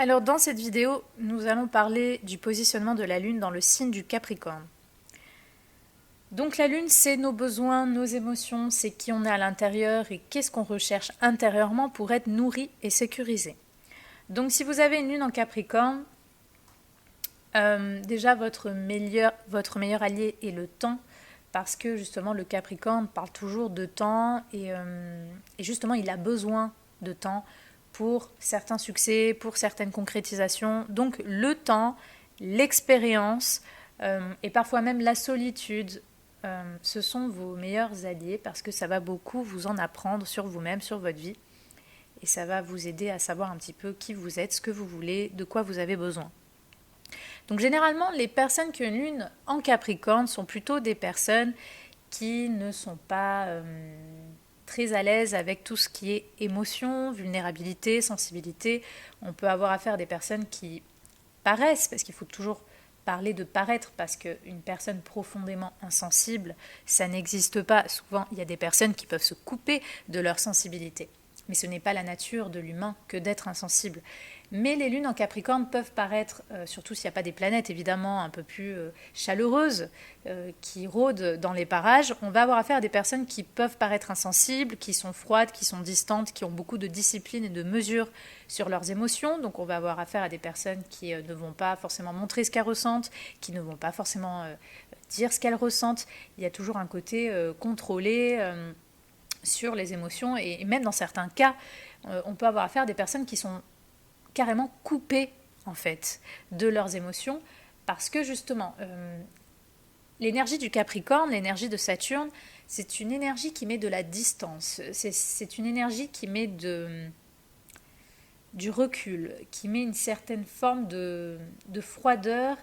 Alors dans cette vidéo, nous allons parler du positionnement de la Lune dans le signe du Capricorne. Donc la Lune, c'est nos besoins, nos émotions, c'est qui on est à l'intérieur et qu'est-ce qu'on recherche intérieurement pour être nourri et sécurisé. Donc si vous avez une Lune en Capricorne, déjà votre meilleur allié est le temps, parce que justement le Capricorne parle toujours de temps et justement il a besoin de temps pour certains succès, pour certaines concrétisations. Donc le temps, l'expérience et parfois même la solitude, ce sont vos meilleurs alliés parce que ça va beaucoup vous en apprendre sur vous-même, sur votre vie. Et ça va vous aider à savoir un petit peu qui vous êtes, ce que vous voulez, de quoi vous avez besoin. Donc généralement, les personnes qui ont une lune en Capricorne sont plutôt des personnes qui ne sont pas très à l'aise avec tout ce qui est émotion, vulnérabilité, sensibilité. On peut avoir affaire à des personnes qui paraissent, parce qu'il faut toujours parler de paraître, parce qu'une personne profondément insensible, ça n'existe pas. Souvent, il y a des personnes qui peuvent se couper de leur sensibilité. Mais ce n'est pas la nature de l'humain que d'être insensible. Mais les lunes en Capricorne peuvent paraître, surtout s'il n'y a pas des planètes évidemment un peu plus chaleureuses qui rôdent dans les parages, on va avoir affaire à des personnes qui peuvent paraître insensibles, qui sont froides, qui sont distantes, qui ont beaucoup de discipline et de mesure sur leurs émotions. Donc on va avoir affaire à des personnes qui ne vont pas forcément montrer ce qu'elles ressentent, qui ne vont pas forcément dire ce qu'elles ressentent. Il y a toujours un côté contrôlé sur les émotions et même dans certains cas, on peut avoir affaire à des personnes qui sont carrément coupées en fait de leurs émotions parce que justement l'énergie du Capricorne, l'énergie de Saturne, c'est une énergie qui met de la distance, c'est une énergie qui met du recul, qui met une certaine forme de froideur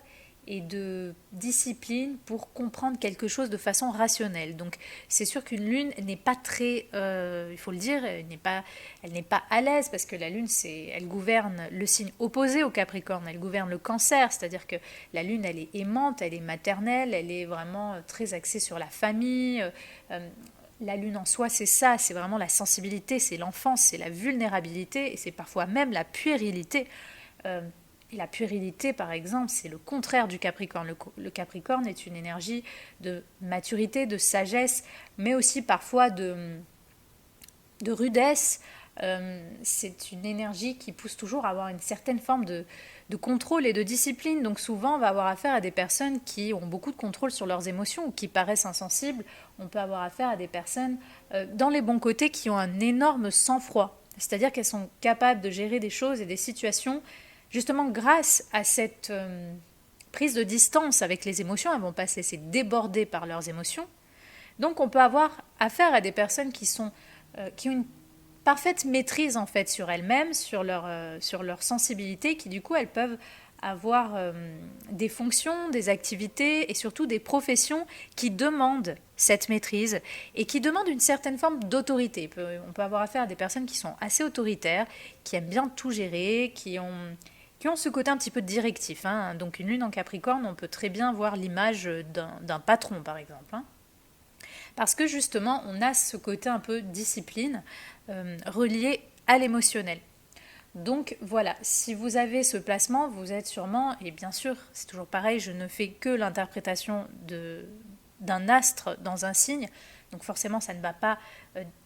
et de discipline pour comprendre quelque chose de façon rationnelle. Donc c'est sûr qu'une lune n'est pas très, il faut le dire, elle n'est pas à l'aise parce que la lune, elle gouverne le signe opposé au Capricorne, elle gouverne le Cancer, c'est-à-dire que la lune, elle est aimante, elle est maternelle, elle est vraiment très axée sur la famille. La lune en soi, c'est ça, c'est vraiment la sensibilité, c'est l'enfance, c'est la vulnérabilité et c'est parfois même la puérilité. Et la puérilité, par exemple, c'est le contraire du Capricorne. Le Capricorne est une énergie de maturité, de sagesse, mais aussi parfois de rudesse. C'est une énergie qui pousse toujours à avoir une certaine forme de contrôle et de discipline. Donc souvent, on va avoir affaire à des personnes qui ont beaucoup de contrôle sur leurs émotions ou qui paraissent insensibles. On peut avoir affaire à des personnes, dans les bons côtés, qui ont un énorme sang-froid. C'est-à-dire qu'elles sont capables de gérer des choses et des situations justement grâce à cette prise de distance avec les émotions. Elles ne vont pas se laisser déborder par leurs émotions. Donc on peut avoir affaire à des personnes qui ont une parfaite maîtrise en fait sur elles-mêmes, sur leur sensibilité, qui du coup elles peuvent avoir des fonctions, des activités et surtout des professions qui demandent cette maîtrise et qui demandent une certaine forme d'autorité. On peut avoir affaire à des personnes qui sont assez autoritaires, qui aiment bien tout gérer, qui ont ce côté un petit peu directif. Donc une lune en Capricorne, on peut très bien voir l'image d'un patron par exemple. Parce que justement, on a ce côté un peu discipline relié à l'émotionnel. Donc voilà, si vous avez ce placement, vous êtes sûrement, et bien sûr, c'est toujours pareil, je ne fais que l'interprétation d'un astre dans un signe, donc forcément ça ne va pas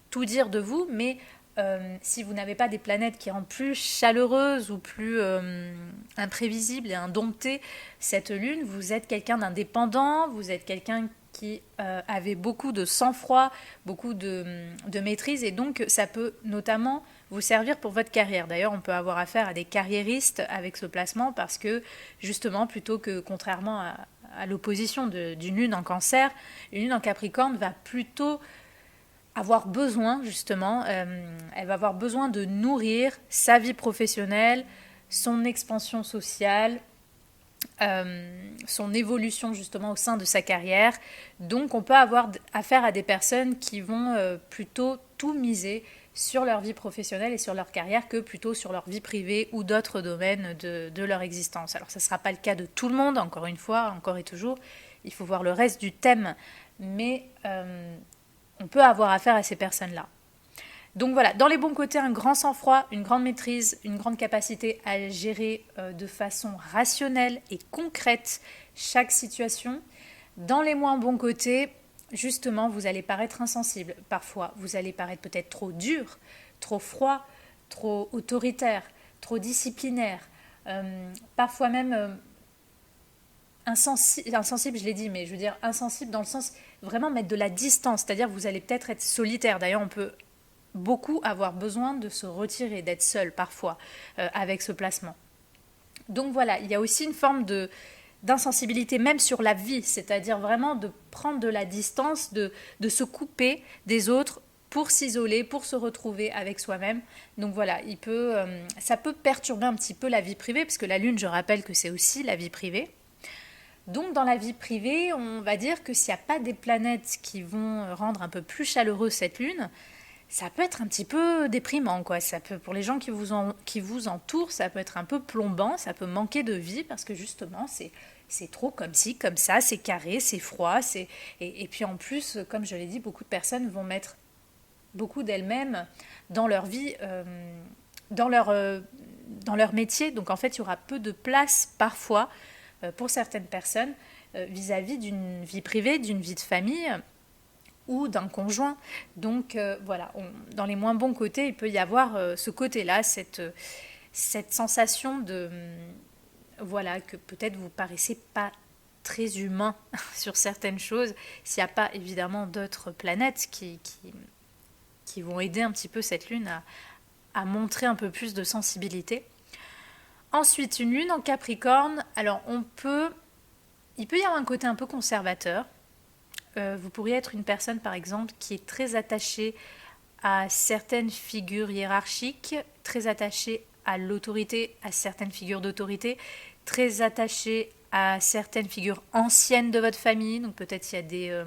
tout dire de vous, mais si vous n'avez pas des planètes qui rendent plus chaleureuse ou plus imprévisible et indomptée cette lune, vous êtes quelqu'un d'indépendant, vous êtes quelqu'un qui avait beaucoup de sang-froid, beaucoup de maîtrise, et donc ça peut notamment vous servir pour votre carrière. D'ailleurs, on peut avoir affaire à des carriéristes avec ce placement parce que justement, plutôt que contrairement à l'opposition d'une lune en Cancer, une lune en Capricorne va plutôt avoir besoin justement, elle va avoir besoin de nourrir sa vie professionnelle, son expansion sociale, son évolution justement au sein de sa carrière. Donc on peut avoir affaire à des personnes qui vont plutôt tout miser sur leur vie professionnelle et sur leur carrière que plutôt sur leur vie privée ou d'autres domaines de leur existence. Alors ça ne sera pas le cas de tout le monde, encore une fois, encore et toujours, il faut voir le reste du thème, mais on peut avoir affaire à ces personnes-là. Donc voilà, dans les bons côtés, un grand sang-froid, une grande maîtrise, une grande capacité à gérer de façon rationnelle et concrète chaque situation. Dans les moins bons côtés, justement, vous allez paraître insensible. Parfois, vous allez paraître peut-être trop dur, trop froid, trop autoritaire, trop disciplinaire, parfois même insensible, je l'ai dit, mais je veux dire insensible dans le sens vraiment mettre de la distance, c'est-à-dire vous allez peut-être être solitaire. D'ailleurs, on peut beaucoup avoir besoin de se retirer, d'être seul parfois avec ce placement. Donc voilà, il y a aussi une forme d'insensibilité même sur la vie, c'est-à-dire vraiment de prendre de la distance, de se couper des autres pour s'isoler, pour se retrouver avec soi-même. Donc voilà, ça peut perturber un petit peu la vie privée, parce que la Lune, je rappelle que c'est aussi la vie privée. Donc dans la vie privée, on va dire que s'il n'y a pas des planètes qui vont rendre un peu plus chaleureux cette Lune, ça peut être un petit peu déprimant, quoi. Ça peut, pour les gens qui vous entourent, ça peut être un peu plombant, ça peut manquer de vie parce que justement, c'est trop comme ci, comme ça, c'est carré, c'est froid. Et puis en plus, comme je l'ai dit, beaucoup de personnes vont mettre beaucoup d'elles-mêmes dans leur vie, dans leur métier. Donc en fait, il y aura peu de place parfois pour certaines personnes vis-à-vis d'une vie privée, d'une vie de famille ou d'un conjoint. Donc voilà, dans les moins bons côtés, il peut y avoir ce côté-là, cette sensation de voilà, que peut-être vous paraissez pas très humain sur certaines choses, s'il n'y a pas évidemment d'autres planètes qui vont aider un petit peu cette lune à montrer un peu plus de sensibilité. Ensuite, une lune en Capricorne, alors il peut y avoir un côté un peu conservateur. Vous pourriez être une personne, par exemple, qui est très attachée à certaines figures hiérarchiques, très attachée à l'autorité, à certaines figures d'autorité, très attachée à certaines figures anciennes de votre famille. Donc peut-être il y a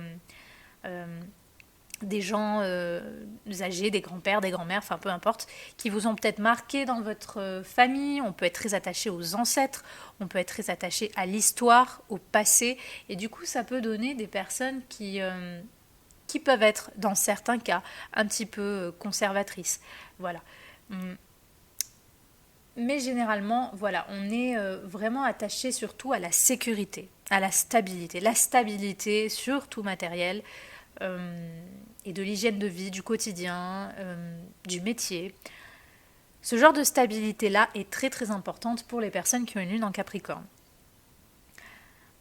des gens âgés, des grands-pères, des grands-mères, enfin peu importe, qui vous ont peut-être marqué dans votre famille. On peut être très attaché aux ancêtres, on peut être très attaché à l'histoire, au passé, et du coup ça peut donner des personnes qui peuvent être, dans certains cas, un petit peu conservatrices. Voilà. Mais généralement, voilà, on est vraiment attaché surtout à la sécurité, à la stabilité surtout matérielle, et de l'hygiène de vie, du quotidien, du métier. Ce genre de stabilité-là est très très importante pour les personnes qui ont une lune en Capricorne.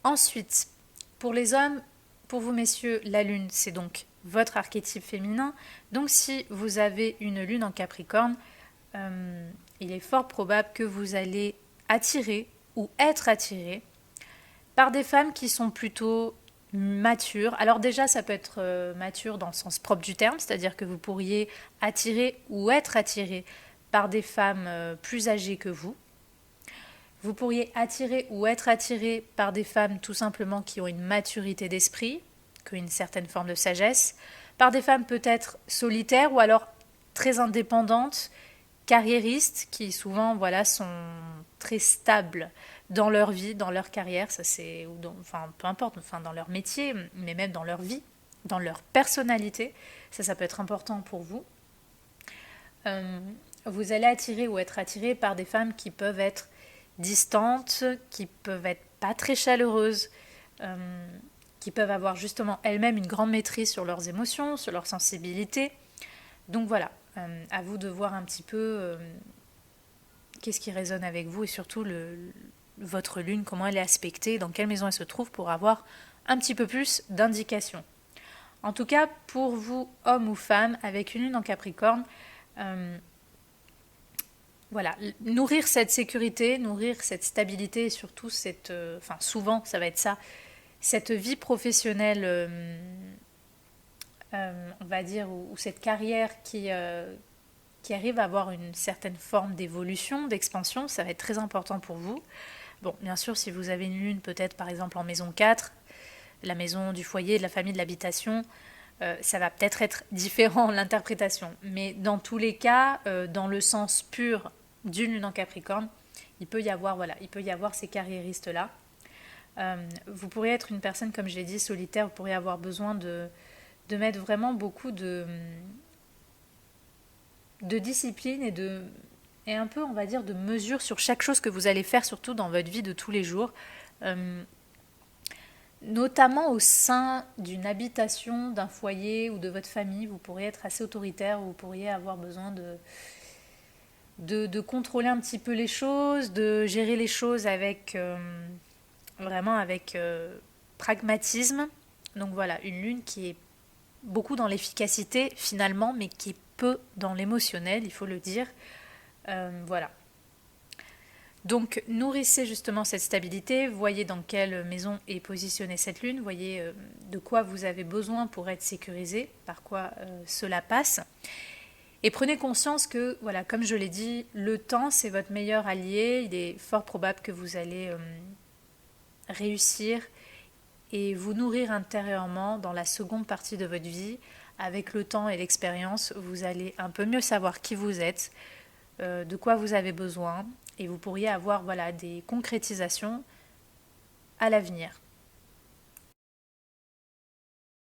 Ensuite, pour les hommes, pour vous messieurs, la lune, c'est donc votre archétype féminin. Donc si vous avez une lune en Capricorne, il est fort probable que vous allez attirer ou être attiré par des femmes qui sont plutôt matures. Alors déjà, ça peut être mature dans le sens propre du terme, c'est-à-dire que vous pourriez attirer ou être attiré par des femmes plus âgées que vous. Vous pourriez attirer ou être attiré par des femmes tout simplement qui ont une maturité d'esprit, qui ont une certaine forme de sagesse, par des femmes peut-être solitaires ou alors très indépendantes, carriéristes, qui souvent voilà, sont très stables dans leur vie, dans leur carrière, ça c'est, enfin peu importe, enfin dans leur métier, mais même dans leur vie, dans leur personnalité, ça peut être important pour vous. Vous allez attirer ou être attiré par des femmes qui peuvent être distantes, qui peuvent être pas très chaleureuses, qui peuvent avoir justement elles-mêmes une grande maîtrise sur leurs émotions, sur leur sensibilité. Donc voilà, à vous de voir un petit peu qu'est-ce qui résonne avec vous et surtout votre lune, comment elle est aspectée, dans quelle maison elle se trouve pour avoir un petit peu plus d'indications. En tout cas, pour vous, hommes ou femmes, avec une lune en Capricorne, voilà, nourrir cette sécurité, nourrir cette stabilité et surtout souvent ça va être ça, cette vie professionnelle, on va dire, ou cette carrière qui arrive à avoir une certaine forme d'évolution, d'expansion, ça va être très important pour vous. Bon, bien sûr, si vous avez une lune peut-être par exemple en maison 4, la maison du foyer, de la famille, de l'habitation, ça va peut-être être différent l'interprétation. Mais dans tous les cas, dans le sens pur d'une lune en Capricorne, il peut y avoir ces carriéristes-là. Vous pourriez être une personne, comme je l'ai dit, solitaire, vous pourriez avoir besoin de mettre vraiment beaucoup de discipline et un peu, on va dire, de mesure sur chaque chose que vous allez faire, surtout dans votre vie de tous les jours. Notamment au sein d'une habitation, d'un foyer ou de votre famille, vous pourriez être assez autoritaire, vous pourriez avoir besoin de contrôler un petit peu les choses, de gérer les choses avec vraiment avec pragmatisme. Donc voilà, une lune qui est beaucoup dans l'efficacité finalement, mais qui est peu dans l'émotionnel, il faut le dire. Voilà. Donc nourrissez justement cette stabilité, voyez dans quelle maison est positionnée cette lune, voyez de quoi vous avez besoin pour être sécurisé, par quoi cela passe. Et prenez conscience que, voilà, comme je l'ai dit, le temps c'est votre meilleur allié, il est fort probable que vous allez réussir et vous nourrir intérieurement dans la seconde partie de votre vie. Avec le temps et l'expérience, vous allez un peu mieux savoir qui vous êtes, de quoi vous avez besoin, et vous pourriez avoir voilà, des concrétisations à l'avenir.